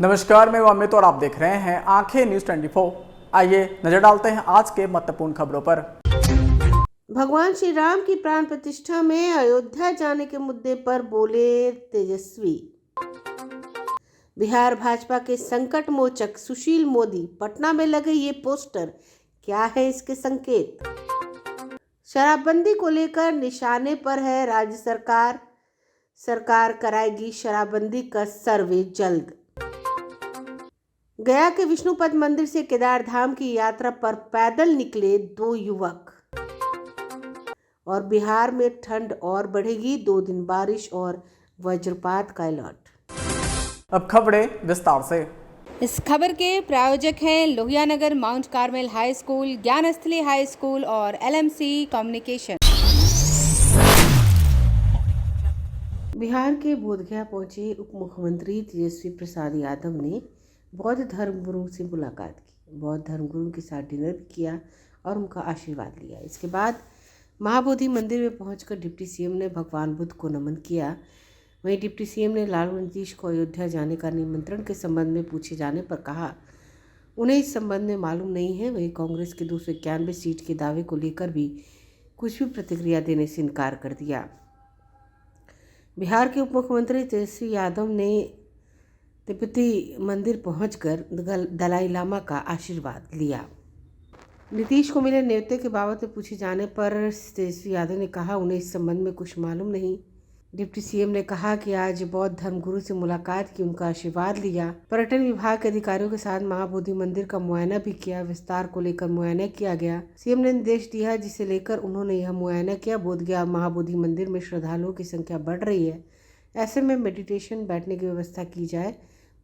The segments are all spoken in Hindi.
नमस्कार, मैं अमित और आप देख रहे हैं आंखें न्यूज 24। आइए नजर डालते हैं आज के महत्वपूर्ण खबरों पर। भगवान श्री राम की प्राण प्रतिष्ठा में अयोध्या जाने के मुद्दे पर बोले तेजस्वी। बिहार भाजपा के संकट मोचक सुशील मोदी, पटना में लगे ये पोस्टर, क्या है इसके संकेत? शराबबंदी को लेकर निशाने पर है राज्य सरकार। सरकार कराएगी शराबबंदी का सर्वे जल्द। गया के विष्णुपद मंदिर से केदार धाम की यात्रा पर पैदल निकले 2 युवक। और बिहार में ठंड और बढ़ेगी, 2 दिन बारिश और वज्रपात का अलर्ट। अब खबरें विस्तार से। इस खबर के प्रायोजक हैं Lohia Nagar Mount Carmel high school, Gyansthali high school और LMC कम्युनिकेशन। बिहार के बोधगया पहुंचे उप मुख्यमंत्री तेजस्वी प्रसाद यादव ने बौद्ध धर्मगुरुओं से मुलाकात की, बौद्ध धर्मगुरुओं के साथ डिनर भी किया और उनका आशीर्वाद लिया। इसके बाद महाबोधि मंदिर में पहुंचकर डिप्टी सीएम ने भगवान बुद्ध को नमन किया। वहीं डिप्टी सीएम ने लालू नीतीश को अयोध्या जाने का निमंत्रण के संबंध में पूछे जाने पर कहा उन्हें इस संबंध में मालूम नहीं है। वहीं कांग्रेस के 291 सीट के दावे को लेकर भी कुछ भी प्रतिक्रिया देने से इनकार कर दिया। बिहार के उप मुख्यमंत्री तेजस्वी यादव ने तिरुपति मंदिर पहुंचकर दलाई लामा का आशीर्वाद लिया। नीतीश को मिले न्योते के बाबत में पूछे जाने पर तेजस्वी यादव ने कहा उन्हें इस संबंध में कुछ मालूम नहीं। डिप्टी सीएम ने कहा कि आज बौद्ध धर्मगुरु से मुलाकात की, उनका आशीर्वाद लिया। पर्यटन विभाग के अधिकारियों के साथ महाबोधि मंदिर का मुआयना भी किया। विस्तार को लेकर मुआयना किया गया। सीएम ने निर्देश दिया जिसे लेकर उन्होंने यह मुआयना किया। बोधगया महाबोधि मंदिर में श्रद्धालुओं की संख्या बढ़ रही है, ऐसे में मेडिटेशन बैठने की व्यवस्था की जाए।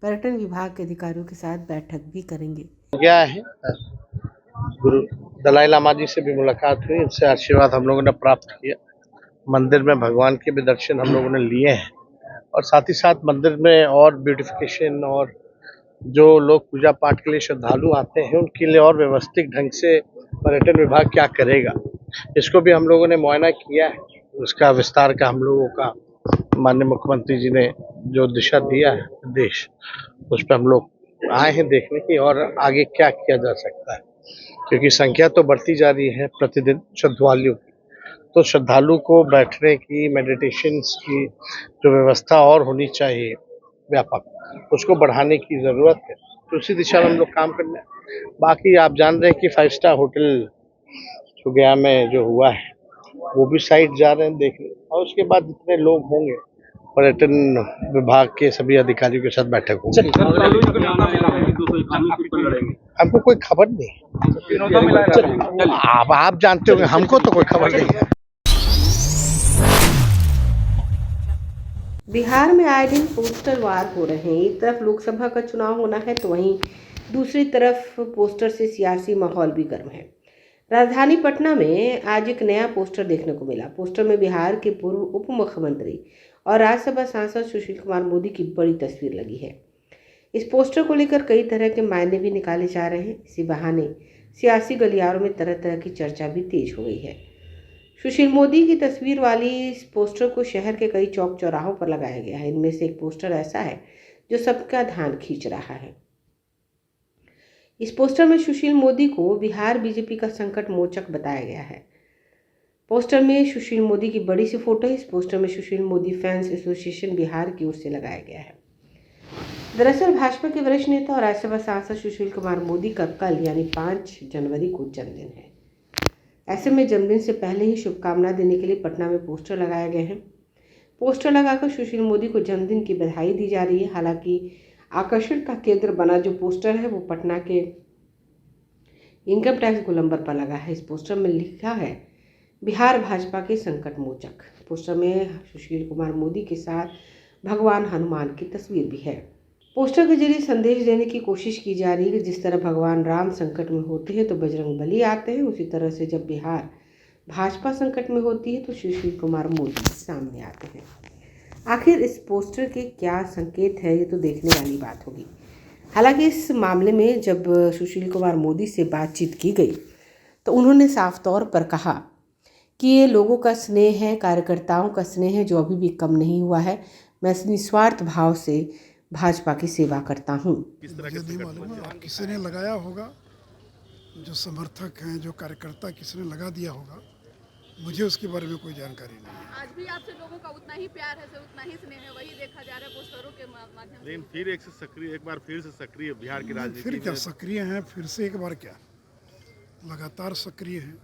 पर्यटन विभाग के अधिकारियों के साथ बैठक भी करेंगे। गया है, गुरु दलाई लामा जी से भी मुलाकात हुई, इनसे आशीर्वाद हम लोगों ने प्राप्त किया। मंदिर में भगवान के भी दर्शन हम लोगों ने लिए हैं और साथ ही साथ मंदिर में और ब्यूटिफिकेशन और जो लोग पूजा पाठ के लिए श्रद्धालु आते हैं उनके लिए और व्यवस्थित ढंग से पर्यटन विभाग क्या करेगा, इसको भी हम लोगों ने मुआयना किया है। उसका विस्तार का हम लोगों का माननीय मुख्यमंत्री जी ने जो दिशा दिया है निर्देश, उस पर हम लोग आए हैं देखने की और आगे क्या किया जा सकता है, क्योंकि संख्या तो बढ़ती जा रही है प्रतिदिन श्रद्धालुओं की। तो श्रद्धालु को बैठने की, मेडिटेशन की जो व्यवस्था और होनी चाहिए व्यापक, उसको बढ़ाने की ज़रूरत है। तो उसी दिशा में हम लोग काम करना है। बाकी आप जान रहे हैं कि 5 स्टार होटल जो गया में जो हुआ है वो भी साइट जा रहे हैं देखने, और उसके बाद जितने लोग होंगे पर्यटन विभाग के सभी अधिकारियों के साथ बैठक होगी। हमको कोई खबर नहीं, आप जानते होंगे, हमको तो कोई खबर नहीं है। बिहार में आए दिन पोस्टर वार हो रहे हैं। एक तरफ लोकसभा का चुनाव होना है तो वहीं दूसरी तरफ पोस्टर से सियासी माहौल भी गर्म है। राजधानी पटना में आज एक नया पोस्टर देखने को मिला। पोस्टर में बिहार के पूर्व उप मुख्यमंत्री और राज्यसभा सांसद सुशील कुमार मोदी की बड़ी तस्वीर लगी है। इस पोस्टर को लेकर कई तरह के मायने भी निकाले जा रहे हैं। इसी बहाने सियासी गलियारों में तरह तरह की चर्चा भी तेज हो गई है। सुशील मोदी की तस्वीर वाली इस पोस्टर को शहर के कई चौक चौराहों पर लगाया गया है। इनमें से एक पोस्टर ऐसा है जो सबका ध्यान खींच रहा है। इस पोस्टर में सुशील मोदी को बिहार बीजेपी का संकट मोचक बताया गया है। पोस्टर में सुशील मोदी की बड़ी सी फोटो है। इस पोस्टर में सुशील मोदी फैंस एसोसिएशन बिहार की ओर से लगाया गया है। दरअसल भाजपा के वरिष्ठ नेता और राज्यसभा सांसद सुशील कुमार मोदी का कल यानी 5 जनवरी को जन्मदिन है। ऐसे में जन्मदिन से पहले ही शुभकामना देने के लिए पटना में पोस्टर लगाए गए हैं। पोस्टर लगाकर सुशील मोदी को जन्मदिन की बधाई दी जा रही है। हालांकि आकर्षण का केंद्र बना जो पोस्टर है वो पटना के इनकम टैक्स गोलंबर पर लगा है। इस पोस्टर में लिखा है बिहार भाजपा के संकट मोचक। पोस्टर में सुशील कुमार मोदी के साथ भगवान हनुमान की तस्वीर भी है। पोस्टर के जरिए संदेश देने की कोशिश की जा रही है कि जिस तरह भगवान राम संकट में होते हैं तो बजरंग बली आते हैं, उसी तरह से जब बिहार भाजपा संकट में होती है तो सुशील कुमार मोदी सामने आते हैं। आखिर इस पोस्टर के क्या संकेत है, ये तो देखने वाली बात होगी। हालांकि इस मामले में जब सुशील कुमार मोदी से बातचीत की गई तो उन्होंने साफ तौर पर कहा कि ये लोगों का स्नेह है, कार्यकर्ताओं का स्नेह है जो अभी भी कम नहीं हुआ है। मैं निस्वार्थ भाव से भाजपा की सेवा करता हूँ। मुझे नहीं मालूम है, अब किसी ने लगाया होगा, जो समर्थक हैं, जो कार्यकर्ता किसी ने लगा दिया होगा, मुझे उसके बारे में कोई जानकारी नहीं है। आज भी आपसे लोगों का उतना ही प्यार है, उतना ही स्नेह है, वही देखा जा रहा है पोस्टरों के माध्यम से। लेकिन फिर एक बार फिर से सक्रिय बिहार की राजनीति फिर क्या में। सक्रिय हैं, फिर से एक बार क्या, लगातार सक्रिय हैं,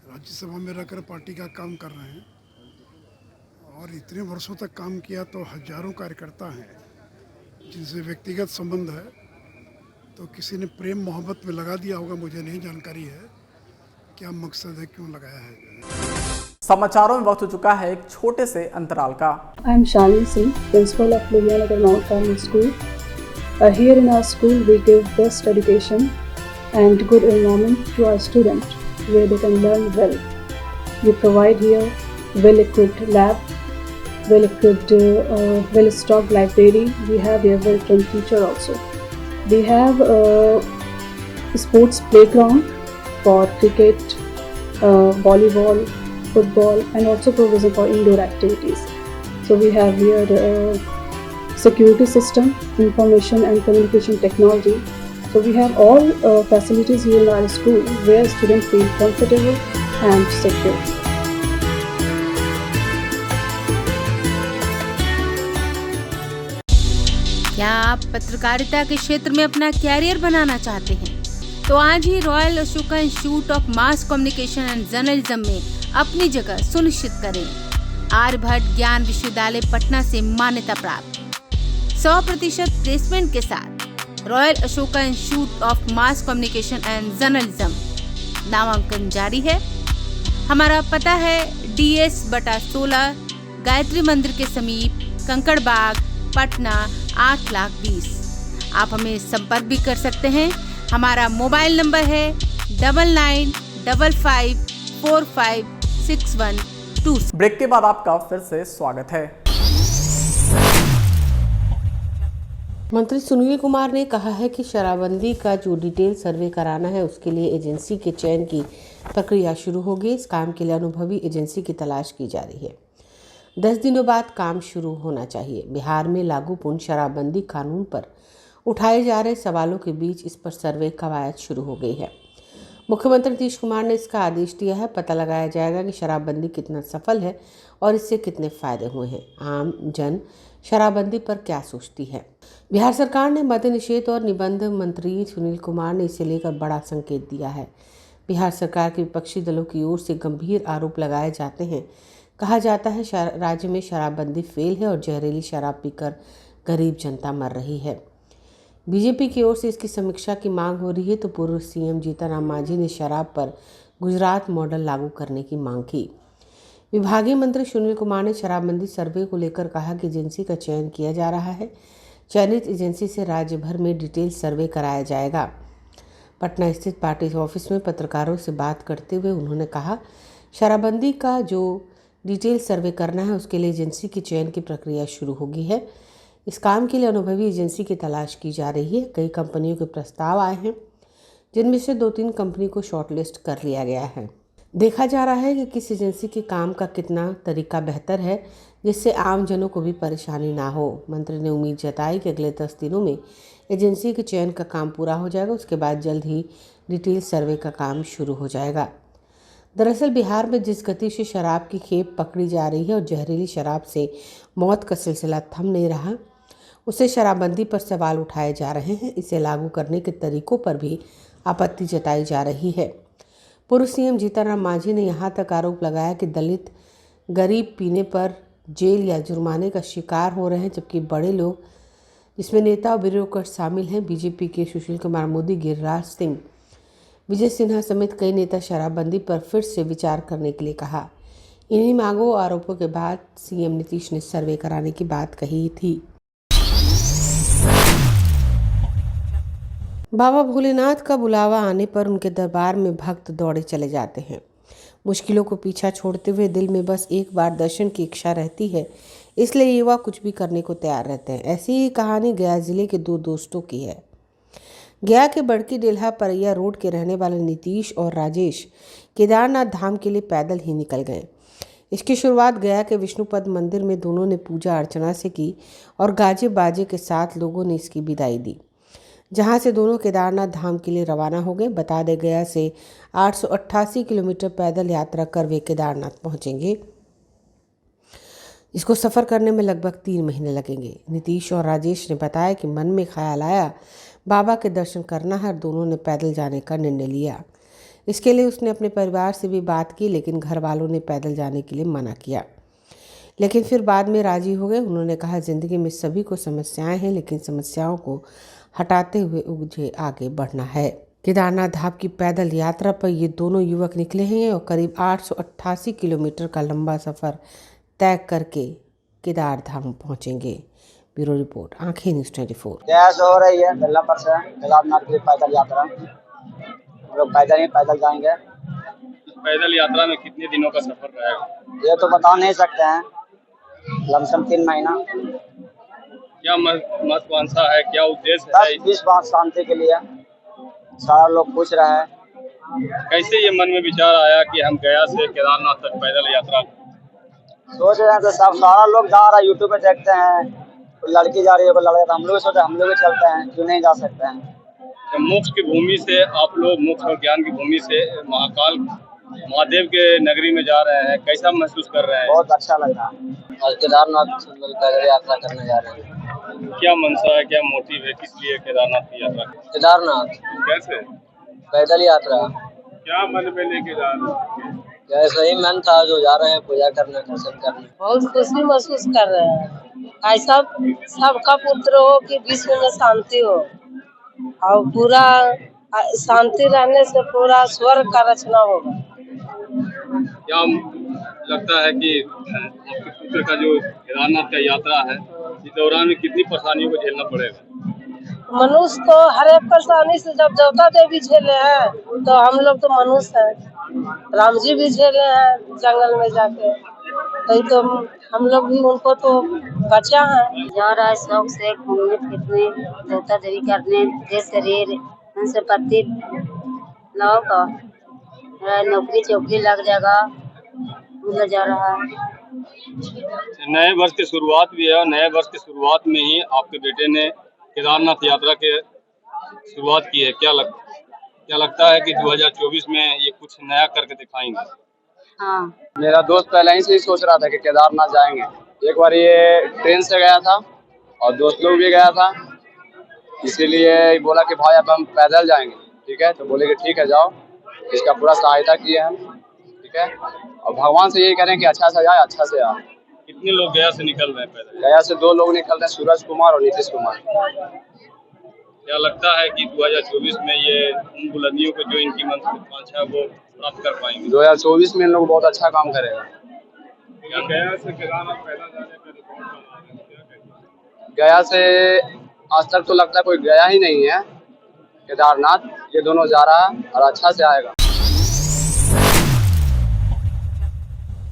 राज्यसभा में रहकर पार्टी का काम कर रहे हैं और इतने वर्षों तक काम किया तो हजारों कार्यकर्ता हैं जिनसे व्यक्तिगत संबंध है, तो किसी ने प्रेम मोहब्बत में लगा दिया होगा, मुझे नहीं जानकारी है क्या मकसद है, क्यों लगाया है। समाचारों में वक्त हो चुका है एक छोटे से अंतराल का। I am Shalini Singh, principal of Lohianagar Mount Carmel School. Here in our school, we give best education and good environment to our students, where they can learn well. We provide here well-equipped lab, well-equipped, well-stocked library. We have here well-trained teacher also. We have a sports playground for cricket, volleyball, football, and also provision for indoor activities. So we have here security system, information and communication technology. So we have all facilities here in our school where students feel comfortable and secure. क्या आप पत्रकारिता के क्षेत्र में अपना कैरियर बनाना चाहते हैं? तो आज ही royal Ashoka institute of mass communication and journalism में अपनी जगह सुनिश्चित करें। आर्यभट्ट ज्ञान विश्वविद्यालय पटना से मान्यता प्राप्त 100% प्लेसमेंट के साथ royal Ashoka institute of mass communication and journalism नामांकन जारी है। हमारा पता है DS/16 गायत्री मंदिर के समीप कंकड़ बाग पटना 8,20,000। आप हमें संपर्क भी कर सकते हैं। हमारा मोबाइल नंबर है 9955456122। ब्रेक के बाद आपका फिर से स्वागत है। मंत्री सुनील कुमार ने कहा है कि शराबबंदी का जो डिटेल सर्वे कराना है उसके लिए एजेंसी के चयन की प्रक्रिया शुरू होगी। इस काम के लिए अनुभवी एजेंसी की तलाश की जा रही है। 10 दिनों बाद काम शुरू होना चाहिए। बिहार में लागू पूर्ण शराबबंदी कानून पर उठाए जा रहे सवालों के बीच इस पर सर्वे कवायद शुरू हो गई है। मुख्यमंत्री नीतीश कुमार ने इसका आदेश दिया है। पता लगाया जाएगा कि शराबबंदी कितना सफल है और इससे कितने फायदे हुए हैं। आम जन शराबबंदी पर क्या सोचती है। बिहार सरकार ने मद्य निषेध और निबंध मंत्री सुनील कुमार ने इसे लेकर बड़ा संकेत दिया है। बिहार सरकार के विपक्षी दलों की ओर से गंभीर आरोप लगाए जाते हैं। कहा जाता है राज्य में शराबबंदी फेल है और जहरीली शराब पीकर गरीब जनता मर रही है। बीजेपी की ओर से इसकी समीक्षा की मांग हो रही है तो पूर्व सीएम जीतनराम मांझी ने शराब पर गुजरात मॉडल लागू करने की मांग की। विभागीय मंत्री सुनील कुमार ने शराबबंदी सर्वे को लेकर कहा कि एजेंसी का चयन किया जा रहा है। चयनित एजेंसी से राज्य भर में डिटेल सर्वे कराया जाएगा। पटना स्थित पार्टी ऑफिस में पत्रकारों से बात करते हुए उन्होंने कहा, शराबबंदी का जो डिटेल सर्वे करना है उसके लिए एजेंसी की चयन की प्रक्रिया शुरू होगी है। इस काम के लिए अनुभवी एजेंसी की तलाश की जा रही है। कई कंपनियों के प्रस्ताव आए हैं जिनमें से 2-3 कंपनी को शॉर्टलिस्ट कर लिया गया है। देखा जा रहा है कि किस एजेंसी के काम का कितना तरीका बेहतर है जिससे आम जनों को भी परेशानी ना हो। मंत्री ने उम्मीद जताई कि अगले 10 दिनों में एजेंसी के चयन का काम पूरा हो जाएगा। उसके बाद जल्द ही डिटेल सर्वे का काम शुरू हो जाएगा। दरअसल बिहार में जिस गति से शराब की खेप पकड़ी जा रही है और जहरीली शराब से मौत का सिलसिला थम नहीं रहा, उससे शराबबंदी पर सवाल उठाए जा रहे हैं। इसे लागू करने के तरीकों पर भी आपत्ति जताई जा रही है। पूर्व सीएम जीतनराम मांझी ने यहाँ तक आरोप लगाया कि दलित गरीब पीने पर जेल या जुर्माने का शिकार हो रहे हैं, जबकि बड़े लोग जिसमें नेता और ब्यूरोक्रेट शामिल हैं, बीजेपी के सुशील कुमार मोदी, गिरिराज सिंह, विजय सिन्हा समेत कई नेता शराबबंदी पर फिर से विचार करने के लिए कहा। इन्हीं मांगों और आरोपों के बाद सीएम नीतीश ने सर्वे कराने की बात कही थी। बाबा भोलेनाथ का बुलावा आने पर उनके दरबार में भक्त दौड़े चले जाते हैं। मुश्किलों को पीछा छोड़ते हुए दिल में बस एक बार दर्शन की इच्छा रहती है, इसलिए युवा कुछ भी करने को तैयार रहते हैं। ऐसी ही कहानी गया जिले के 2 दोस्तों की है। गया के बड़की डेल्हा परैया रोड के रहने वाले नीतीश और राजेश केदारनाथ धाम के लिए पैदल ही निकल गए। इसकी शुरुआत गया के विष्णुपद मंदिर में दोनों ने पूजा अर्चना से की और गाजे बाजे के साथ लोगों ने इसकी विदाई दी, जहां से दोनों केदारनाथ धाम के लिए रवाना हो गए। बता दें गया से 888 किलोमीटर पैदल यात्रा कर वे केदारनाथ पहुंचेंगे। इसको सफ़र करने में लगभग 3 महीने लगेंगे। नीतीश और राजेश ने बताया कि मन में ख्याल आया बाबा के दर्शन करना है और दोनों ने पैदल जाने का निर्णय लिया। इसके लिए उसने अपने परिवार से भी बात की, लेकिन घर वालों ने पैदल जाने के लिए मना किया, लेकिन फिर बाद में राजी हो गए। उन्होंने कहा, ज़िंदगी में सभी को समस्याएं हैं, लेकिन समस्याओं को हटाते हुए मुझे आगे बढ़ना है। केदारनाथ धाम की पैदल यात्रा पर ये दोनों युवक निकले हैं और करीब 888 किलोमीटर का लंबा सफ़र तय करके केदार धाम पहुंचेंगे। ब्यूरो रिपोर्ट, आंखें न्यूज़ 24। गैस हो रही है बेल्ला पर से केदारनाथ की पैदल यात्रा, हम लोग पैदल ही पैदल जाएंगे। पैदल यात्रा में कितने दिनों का सफर रहेगा? ये तो बता नहीं सकते हैं, लमसम 3 महीना। क्या महत्वाकांक्षा है, क्या उद्देश्य है? 10-20 बात शांति के लिए सारा लोग पूछ रहे हैं। कैसे ये मन में विचार आया कि हम गया से केदारनाथ तक पैदल यात्रा? सोच रहे हैं तो सब सारा लोग जा रहा है, यूट्यूब पे देखते हैं, कोई लड़की जा रही है, कोई लड़का, तो हम लोग सोचे हम लोग भी चलते हैं, क्यों नहीं जा सकते हैं। मोक्ष की भूमि से आप लोग, मोक्ष और ज्ञान की भूमि से महाकाल महादेव के नगरी में जा रहे हैं, कैसा महसूस कर रहे हैं? बहुत अच्छा लग रहा है। और केदारनाथ पैदल यात्रा करने जा रहे हैं। क्या मनसा है, क्या मोटिव है, किस लिए केदारनाथ की यात्रा? केदारनाथ कैसे पैदल यात्रा क्या मन में लेके जा रहे हैं? जैसे ही मन था, जो जा रहे हैं पूजा करने, दर्शन करने। बहुत खुशी महसूस कर रहे हैं। ऐसा सबका पुत्र हो कि विश्व में शांति हो, और पूरा शांति रहने से पूरा स्वर्ग का रचना होगा। क्या लगता है कि आपके पुत्र का जो केदारनाथ का यात्रा है, इस दौरान में कितनी परेशानियों को झेलना पड़ेगा? मनुष्य तो हर एक परेशानी से, जब देवता देवी झेले हैं तो हम लोग तो मनुष्य हैं। राम जी भी झेले हैं जंगल में जाके, तो हम लोग भी उनको तो बचा है। जा रहा है शौक से घूमने फिरने, देवता देवी करने, देश शरीर उनसे पति लोगों का नौकरी चौकरी लग जाएगा, मतलब जा रहा है। नए वर्ष की शुरुआत भी है, और नए वर्ष की शुरुआत में ही आपके बेटे ने केदारनाथ यात्रा के शुरुआत की है। क्या लगता है कि 2024 में ये कुछ नया करके दिखाएंगे? हाँ, मेरा दोस्त पहले ही से ही सोच रहा था कि केदारनाथ जाएंगे। एक बार ये ट्रेन से गया था और दोस्त लोग भी गया था, इसीलिए बोला कि भाई अब हम पैदल जाएंगे, ठीक है? तो बोले कि ठीक है जाओ, इसका पूरा सहायता किए हम, ठीक है? और भगवान से यही करें कि अच्छा से जाए, अच्छा से आए। कितने लोग गया से निकल रहे हैं पैदल? गया से 2 लोग निकल रहे हैं, सूरज कुमार और नीतीश कुमार। क्या लगता है कि 2024 में ये उन बुलंदियों को जो इनकी महत्वाकांक्षा है वो प्राप्त कर पाएंगे? 2024 में इन लोग बहुत अच्छा काम करेगा। क्या गया से केदारनाथ पैदल जाने पर रिकॉर्ड बना रहे हैं? क्या कहेंगे? गया से आज तक तो लगता है कोई गया ही नहीं है केदारनाथ। ये दोनों जा रहा है और अच्छा से आएगा।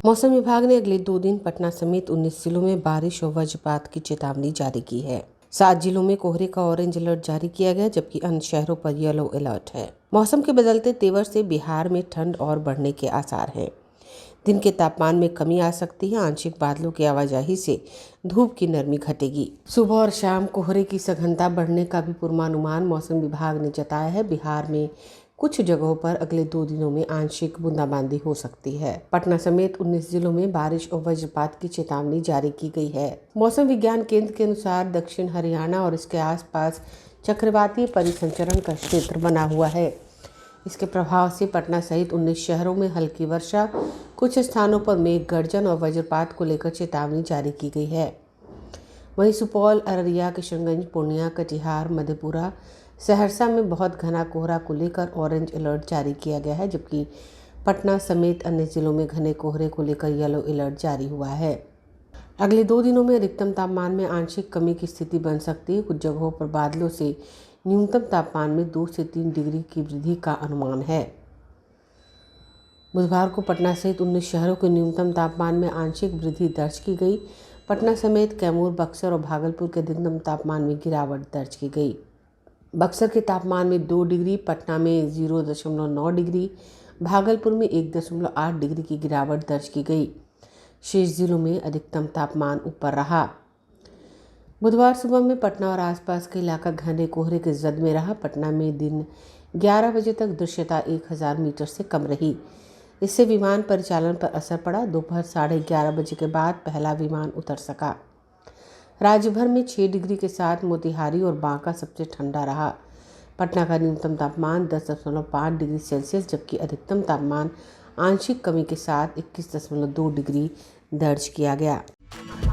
मौसम विभाग ने अगले 2 दिन पटना समेत 19 जिलों में बारिश और वज्रपात की चेतावनी जारी की है। 7 जिलों में कोहरे का ऑरेंज अलर्ट जारी किया गया, जबकि अन्य शहरों पर येलो अलर्ट है। मौसम के बदलते तेवर से बिहार में ठंड और बढ़ने के आसार हैं। दिन के तापमान में कमी आ सकती है। आंशिक बादलों की आवाजाही से धूप की नरमी घटेगी। सुबह और शाम कोहरे की सघनता बढ़ने का भी पूर्वानुमान मौसम विभाग ने जताया है। बिहार में कुछ जगहों पर अगले 2 दिनों में आंशिक बूंदाबांदी हो सकती है। पटना समेत 19 जिलों में बारिश और वज्रपात की चेतावनी जारी की गई है। मौसम विज्ञान केंद्र के अनुसार दक्षिण हरियाणा और इसके आसपास चक्रवातीय परिसंचरण का क्षेत्र बना हुआ है। इसके प्रभाव से पटना सहित 19 शहरों में हल्की वर्षा, कुछ स्थानों पर मेघ गर्जन और वज्रपात को लेकर चेतावनी जारी की गई है। वहीं सुपौल, अररिया, किशनगंज, पूर्णिया, कटिहार, मधेपुरा, सहरसा में बहुत घना कोहरा को लेकर ऑरेंज अलर्ट जारी किया गया है, जबकि पटना समेत अन्य जिलों में घने कोहरे को लेकर येलो अलर्ट जारी हुआ है। अगले 2 दिनों में अधिकतम तापमान में आंशिक कमी की स्थिति बन सकती है। कुछ जगहों पर बादलों से न्यूनतम तापमान में 2 से 3 डिग्री की वृद्धि का अनुमान है। बुधवार को पटना सहित 19 शहरों के न्यूनतम तापमान में आंशिक वृद्धि दर्ज की गई। पटना समेत कैमूर, बक्सर और भागलपुर के न्यूनतम तापमान में गिरावट दर्ज की गई। बक्सर के तापमान में 2 डिग्री, पटना में 0.9 डिग्री, भागलपुर में 1.8 डिग्री की गिरावट दर्ज की गई। शेष जिलों में अधिकतम तापमान ऊपर रहा। बुधवार सुबह में पटना और आसपास के इलाका घने कोहरे के जद में रहा। पटना में दिन 11 बजे तक दृश्यता 1000 मीटर से कम रही। इससे विमान परिचालन पर असर पड़ा। दोपहर 11:30 बजे के बाद पहला विमान उतर सका। राज्य भर में 6 डिग्री के साथ मोतिहारी और बांका सबसे ठंडा रहा। पटना का न्यूनतम तापमान 10.5 डिग्री सेल्सियस जबकि अधिकतम तापमान आंशिक कमी के साथ 21.2 डिग्री दर्ज किया गया।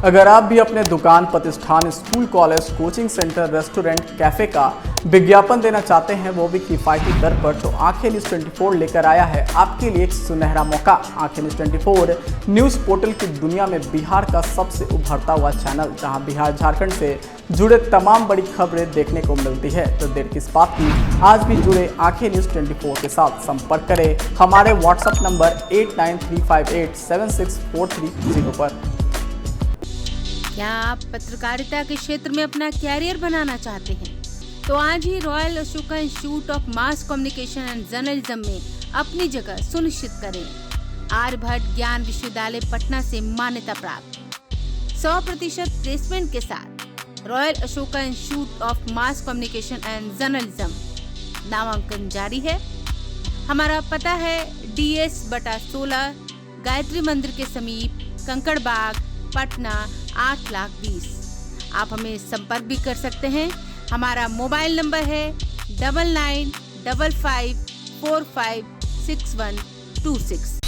अगर आप भी अपने दुकान, प्रतिष्ठान, school, college, coaching centre, restaurant, cafe का विज्ञापन देना चाहते हैं, वो भी किफायती दर पर, तो आंखें न्यूज़ 24 लेकर आया है आपके लिए एक सुनहरा मौका। आंखें न्यूज़ 24 न्यूज़ पोर्टल की दुनिया में बिहार का सबसे उभरता हुआ चैनल, जहां बिहार झारखंड से जुड़े तमाम बड़ी खबरें देखने को मिलती है। तो देर किस बात की, आज भी जुड़े आंखें न्यूज़ 24 के साथ। संपर्क करें हमारे व्हाट्सएप नंबर 8935876430 पर। क्या आप पत्रकारिता के क्षेत्र में अपना कैरियर बनाना चाहते हैं? तो आज ही royal Ashoka institute of mass communication and journalism में अपनी जगह सुनिश्चित करें। आर्यभट्ट ज्ञान विश्वविद्यालय पटना से मान्यता प्राप्त 100% प्लेसमेंट के साथ royal Ashoka institute of mass communication and journalism नामांकन जारी है। हमारा पता है DS/16 गायत्री मंदिर के समीप, कंकड़बाग, पटना 8,20,000। आप हमें संपर्क भी कर सकते हैं। हमारा मोबाइल नंबर है 9955456126।